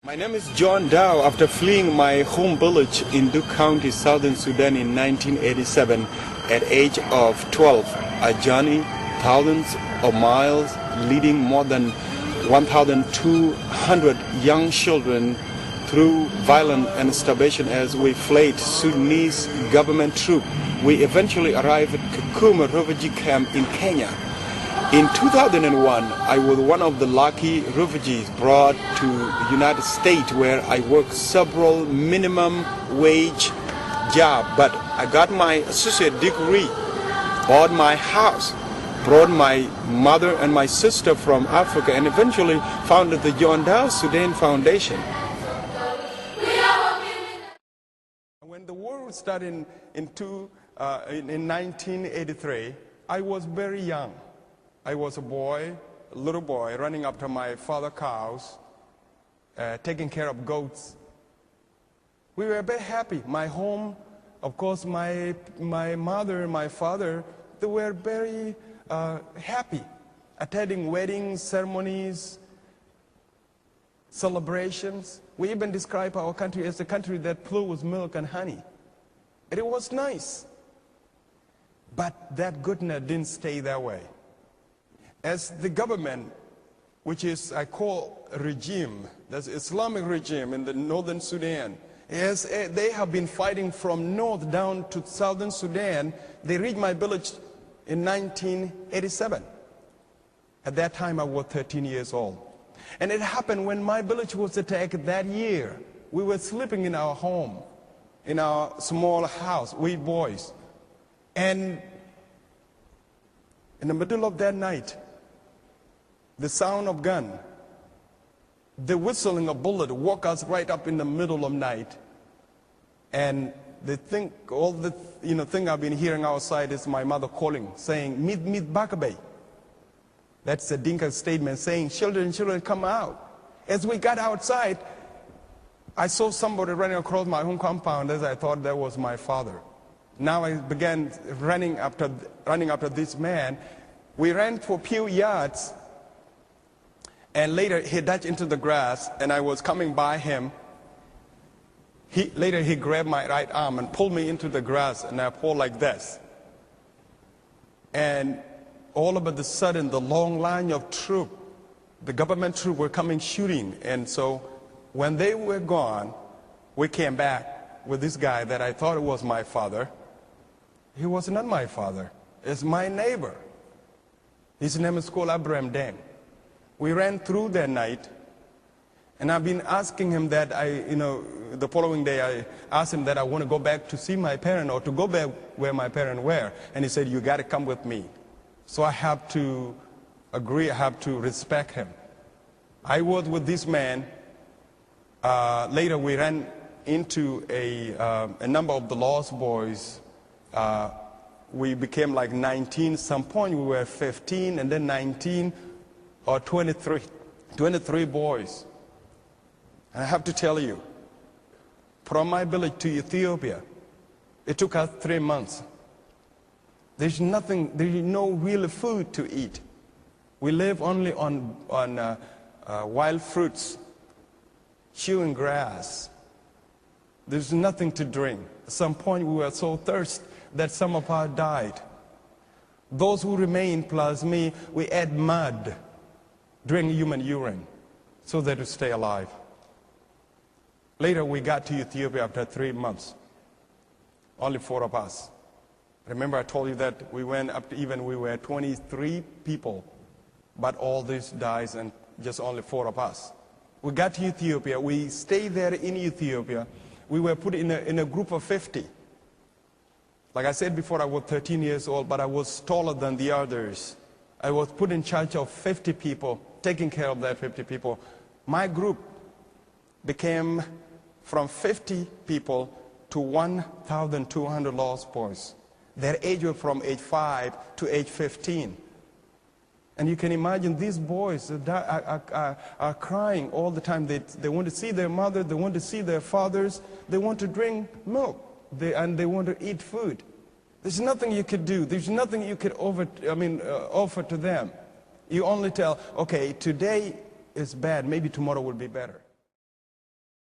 My name is Bul Dau. After fleeing my home village in Duk County, Southern Sudan in 1987 at age of 12, I journeyed thousands of miles, leading more than 1,200 young children through violence and starvation as we fled Sudanese government troops. We eventually arrived at Kakuma refugee camp in Kenya. In 2001, I was one of the lucky refugees brought to the United States, where I worked several minimum wage jobs. But I got my associate degree, bought my house, brought my mother and my sister from Africa, and eventually founded the Bul Dau Sudan Foundation. When the war started in 1983, I was very young. I was a little boy, running after my father's cows, taking care of goats. We were very happy. My home, of course, my mother and my father, they were very happy, attending weddings, ceremonies, celebrations. We even describe our country as a country that flowed with milk and honey. And it was nice. But that goodness didn't stay that way. As the government, which is, I call a regime, that's Islamic regime in the northern Sudan, as they have been fighting from north down to southern Sudan, they reached my village in 1987. At that time, I was 13 years old. And it happened when my village was attacked that year. We were sleeping in our home, in our small house, we boys. And in the middle of that night, the sound of gun, the whistling of bullet woke us right up in the middle of night. And all the thing I've been hearing outside is my mother calling, saying, "Meet Bakabe." That's a Dinka statement saying, children, come out. As we got outside, I saw somebody running across my home compound, as I thought that was my father. Now I began running after this man. We ran for a few yards. And later he dodged into the grass, and I was coming by him. Later he grabbed my right arm and pulled me into the grass, and I pulled like this. And all of a sudden, the long line of troops, the government troops, were coming shooting. And so when they were gone, we came back with this guy that I thought was my father. He was not my father. It's my neighbor. His name is called Abraham Deng. We ran through that night, and I've been asking him that the following day I asked him that I want to go back to see my parents or to go back where my parents were. And he said, "You got to come with me." So I have to agree, I have to respect him. I was with this man. Later we ran into a number of the lost boys. We became like 19. Some point we were 15 and then 19. Or 23 boys. And I have to tell you, from my village to Ethiopia, it took us 3 months. There's no real food to eat. We live only on wild fruits, chewing grass. There's nothing to drink. At some point we were so thirsty that some of us died. Those who remained plus me, we ate mud, drink human urine, so that to stay alive. Later we got to Ethiopia after 3 months. Only 4 of us. Remember I told you that we went up to we were 23 people, but all this dies and just only 4 of us. We got to Ethiopia. We stayed there in Ethiopia. We were put in a group of 50. Like I said before, I was 13 years old, but I was taller than the others. I was put in charge of 50 people, taking care of that 50 people. My group became from 50 people to 1,200 lost boys. Their age was from age 5 to age 15. And you can imagine these boys are crying all the time. They want to see their mother, they want to see their fathers, they want to drink milk, and they want to eat food. There's nothing you could do. There's nothing you could offer to them. You only tell, okay, today is bad, maybe tomorrow will be better.